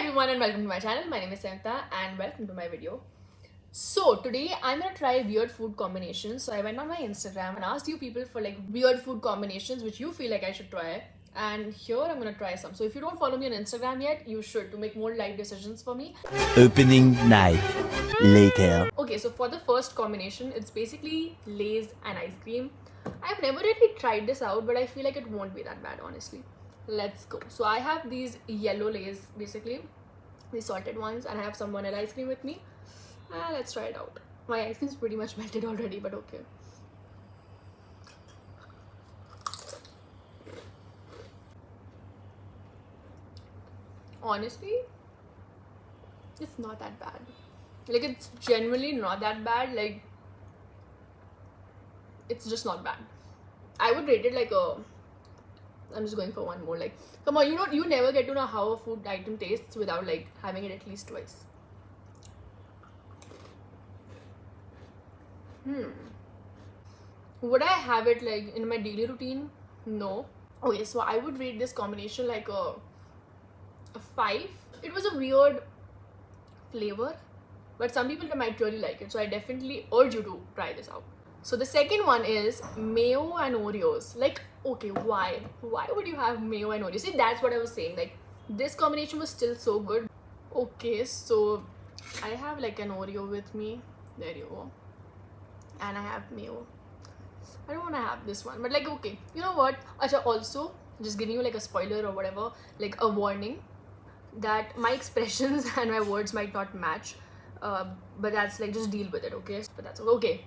everyone and welcome to my channel. My name is Samantha and welcome to my video. So today I'm gonna try weird food combinations. So I went on my Instagram and asked you people for like weird food combinations which you feel like I should try. And here I'm gonna try some. So if you don't follow me on Instagram yet, you should to make more life decisions for me. Opening night. Later. Okay, so for the first combination, it's basically Lay's and ice cream. I've never really tried this out, but I feel like it won't be that bad, honestly. Let's go. So I have these yellow Lay's, basically, these salted ones, and I have some vanilla ice cream with me. Let's try it out. My ice cream's pretty much melted already, but okay. Honestly, it's not that bad. Like, it's genuinely not that bad. Like, it's just not bad. I would rate it like a... I'm just going for one more. Like, come on, you never get to know how a food item tastes without like having it at least twice. Would I have it like in my daily routine? No. Okay, so I would rate this combination like a 5. It was a weird flavor, but some people might really like it, so I definitely urge you to try this out. So the second one is mayo and Oreos. Like, okay, why would you have mayo and Oreos? See, that's what I was saying. Like, this combination was still so good. Okay, so I have like an Oreo with me. There you go. And I have mayo. I don't want to have this one, but like, okay, you know what? Acha, also just giving you like a spoiler or whatever, like a warning that my expressions and my words might not match, but that's like, just deal with it, okay? But that's okay.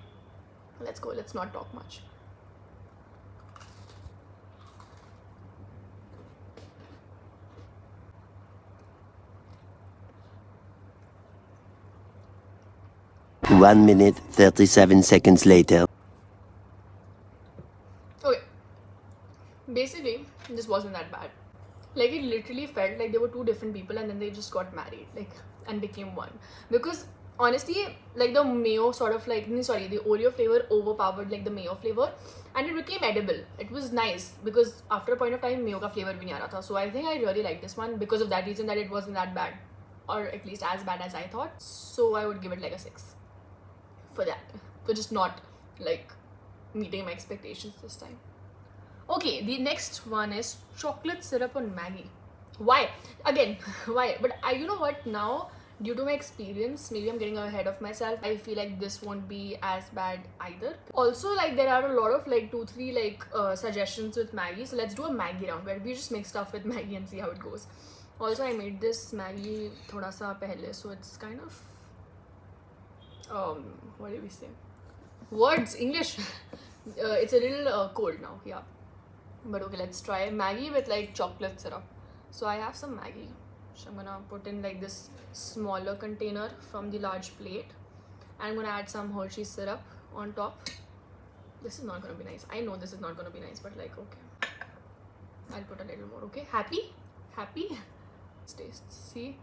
Let's go. Let's not talk much. One minute, 37 seconds later. Okay. Basically, this wasn't that bad. Like, it literally felt like they were two different people and then they just got married, like, and became one. Because honestly, like, the mayo sort of like, the Oreo flavor overpowered like the mayo flavor and it became edible. It was nice because after a point of time, mayo ka flavor bhi nahi aa raha tha. So I think I really like this one because of that reason, that it wasn't that bad, or at least as bad as I thought. So I would give it like a 6 for that, for just not like meeting my expectations this time. Okay, the next one is chocolate syrup on Maggie. Why? Again, why? But you know what? Now, due to my experience, maybe I'm getting ahead of myself. I feel like this won't be as bad either. Also, like, there are a lot of like 2-3 like suggestions with Maggie. So let's do a Maggie round where we just make stuff with Maggie and see how it goes. Also, I made this Maggie thoda sa pehle, so it's kind of what do we say? Words, English. It's a little cold now, yeah. But okay, let's try Maggie with like chocolate syrup. So I have some Maggie, which I'm gonna put in like this smaller container from the large plate. And I'm gonna add some Hershey syrup on top. This is not gonna be nice. I know this is not gonna be nice, but like, okay, I'll put a little more. Okay, happy? Let's taste. See,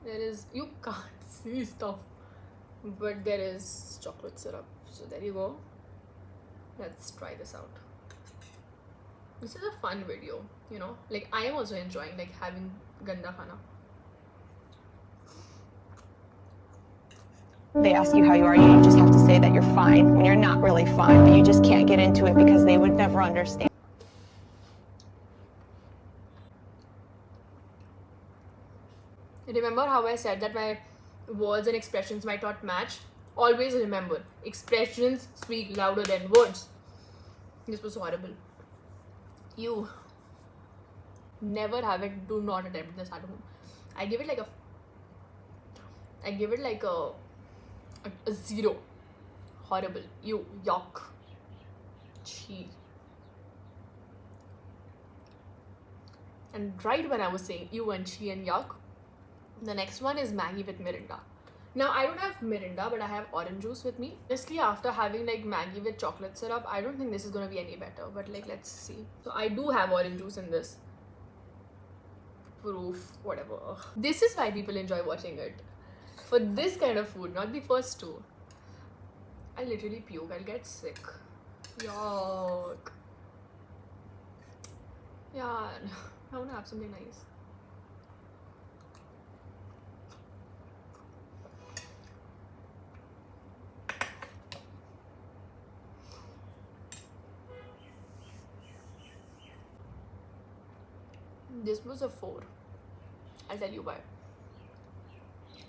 there is, you can't see stuff, but there is chocolate syrup. So there you go. Let's try this out. This is a fun video, you know, like I am also enjoying like having ganda khana. They ask you how you are, you just have to say that you're fine when you're not really fine, but you just can't get into it because they would never understand. Remember how I said that my words and expressions might not match? Always remember, expressions speak louder than words. This was horrible. You never have it. Do not attempt this at home. I give it like a 0. Horrible. You, yuck. Chee. And right when I was saying you and chee and yuck, the next one is Maggie with Mirinda. Now, I don't have Mirinda, but I have orange juice with me. Honestly, after having like Maggie with chocolate syrup, I don't think this is gonna be any better, but like, let's see. So I do have orange juice in this. Proof, whatever. Ugh. This is why people enjoy watching it. For this kind of food, not the first two. I'll literally puke, I'll get sick. Yuck. Yeah, I wanna have something nice. This was a 4. I'll tell you why.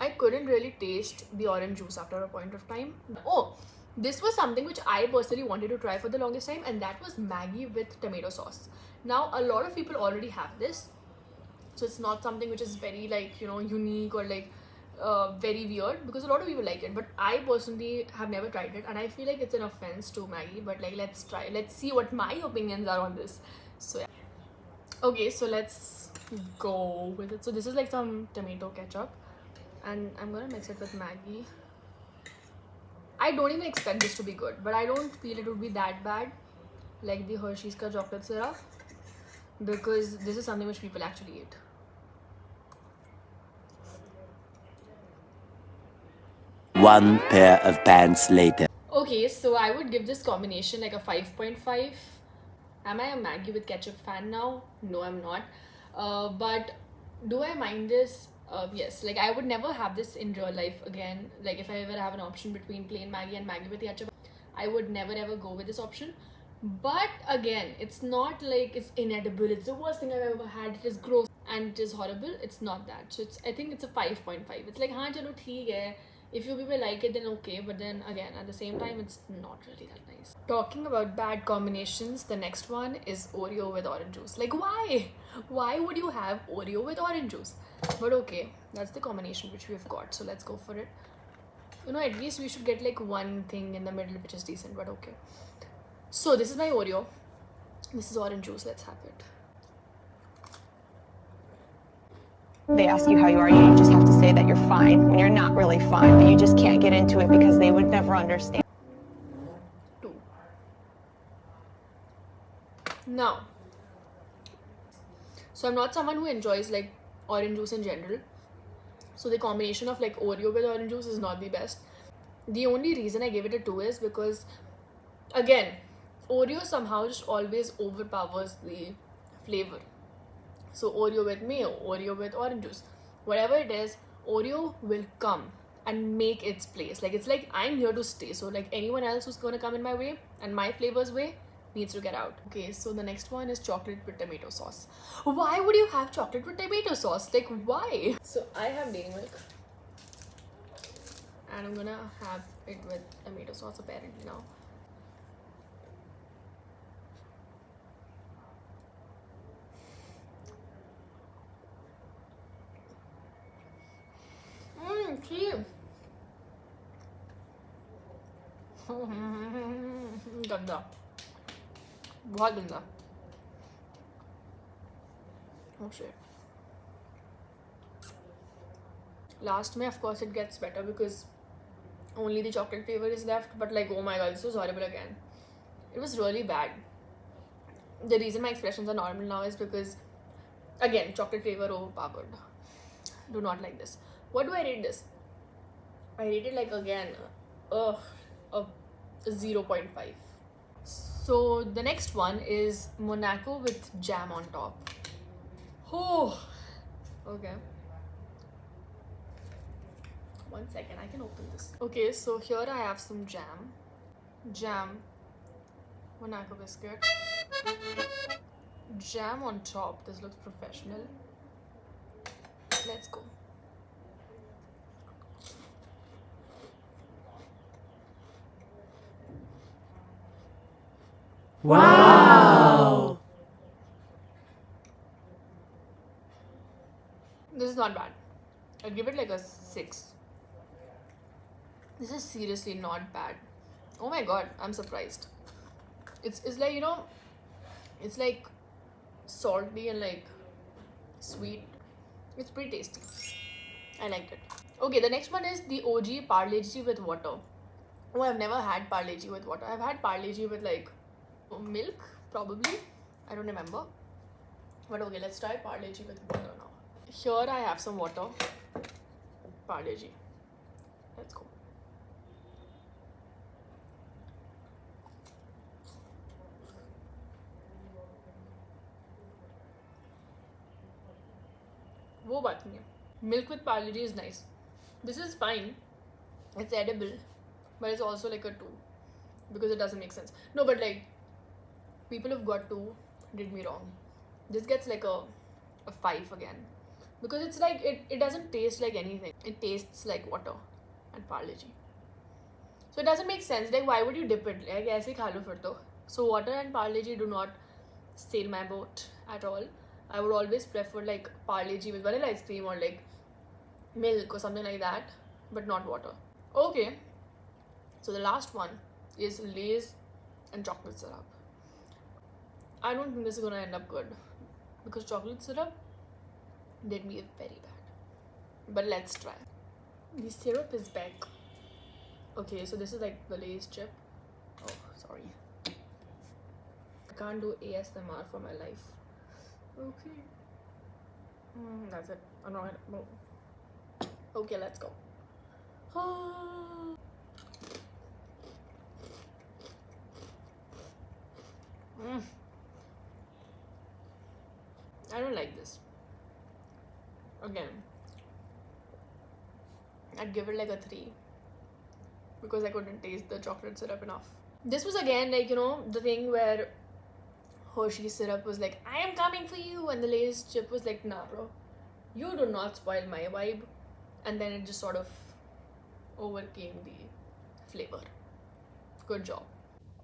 I couldn't really taste the orange juice after a point of time. Oh, this was something which I personally wanted to try for the longest time, and that was Maggi with tomato sauce. Now, a lot of people already have this, so it's not something which is very like, you know, unique or like very weird, because a lot of people like it, but I personally have never tried it, and I feel like it's an offense to Maggi. But like, let's see what my opinions are on this. So yeah. Okay, so let's go with it. So this is like some tomato ketchup, and I'm gonna mix it with Maggi. I don't even expect this to be good, but I don't feel it would be that bad like the Hershey's ka chocolate syrup, because this is something which people actually eat. One pair of pants later. Okay, so I would give this combination like a 5.5. Am I a Maggi with ketchup fan now? No, I'm not. But do I mind this? Yes, like I would never have this in real life again. Like if I ever have an option between plain Maggi and Maggi with ketchup, I would never ever go with this option. But again, it's not like it's inedible, it's the worst thing I've ever had, it is gross and it is horrible. It's not that. So I think it's a 5.5. It's like, haan chalo theek hai. If you people like it, then okay, but then again, at the same time, it's not really that nice. Talking about bad combinations, the next one is Oreo with orange juice. Like, why? Why would you have Oreo with orange juice? But okay, that's the combination which we've got, so let's go for it. You know, at least we should get like one thing in the middle which is decent, but okay. So this is my Oreo. This is orange juice. Let's have it. They ask you how you are, you just have to say that you're fine when you're not really fine, but you just can't get into it because they would never understand. 2. Now, so I'm not someone who enjoys like orange juice in general. So the combination of like Oreo with orange juice is not the best. The only reason I gave it a 2 is because, again, Oreo somehow just always overpowers the flavor. So Oreo with mayo, Oreo with orange juice, whatever it is, Oreo will come and make its place. Like, it's like I'm here to stay. So like anyone else who's gonna come in my way and my flavor's way needs to get out. Okay, so the next one is chocolate with tomato sauce. Why would you have chocolate with tomato sauce? Like, why? So I have dairy milk, and I'm gonna have it with tomato sauce apparently now. See? गंदा, बहुत गंदा. Oh shit. Last में of course it gets better because only the chocolate flavor is left, but like, oh my god, this was horrible again. It was really bad. The reason my expressions are normal now is because, again, chocolate flavor overpowered. Do not like this. What do I rate this? I rate it like, again, a 0.5. So the next one is Monaco with jam on top. Oh, okay. 1 second, I can open this. Okay, so here I have some jam, Monaco biscuit, jam on top. This looks professional. Let's go. Wow! This is not bad. I'd give it like a 6. This is seriously not bad. Oh my god, I'm surprised. It's like, you know, it's like salty and like sweet. It's pretty tasty. I liked it. Okay, the next one is the OG Parle-G with water. Oh, I've never had Parle-G with water. I've had Parle-G with like milk, probably. I don't remember. But okay, let's try Parle-G with water now. Here I have some water. Parle-G. Let's go. वो बात नहीं है. Milk with Parle-G is nice. This is fine. It's edible, but it's also like a 2 because it doesn't make sense. No, but like, people who've got 2 did me wrong. This gets like a a 5 again. Because it's like, it doesn't taste like anything. It tastes like water and Parle G. So it doesn't make sense. Like, why would you dip it? Like, aise kha lo fir to. So water and Parle G do not sail my boat at all. I would always prefer like Parle G with vanilla ice cream or like milk or something like that, but not water. Okay, so the last one is Lay's and chocolate syrup. I don't think this is gonna end up good because chocolate syrup did me very bad. But let's try. The syrup is back. Okay, so this is like the Lay's chip. Oh, sorry. I can't do ASMR for my life. Okay. That's it. I'm not gonna move. Okay, let's go. I don't like this. Again, I'd give it like a 3 because I couldn't taste the chocolate syrup enough. This was again like, you know, the thing where Hershey's syrup was like, I am coming for you, and the Lay's chip was like, nah bro, you do not spoil my vibe. And then it just sort of overcame the flavor. Good job.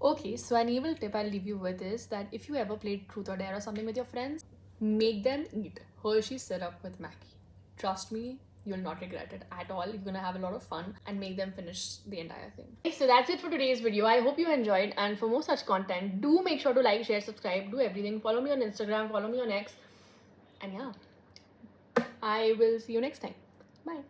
Okay, so an evil tip I'll leave you with is that if you ever played Truth or Dare or something with your friends, make them eat Hershey's syrup with Mackie. Trust me, you'll not regret it at all. You're gonna have a lot of fun and make them finish the entire thing. So that's it for today's video. I hope you enjoyed, and for more such content, do make sure to like, share, subscribe, do everything. Follow me on Instagram, follow me on X, and yeah, I will see you next time. Bye.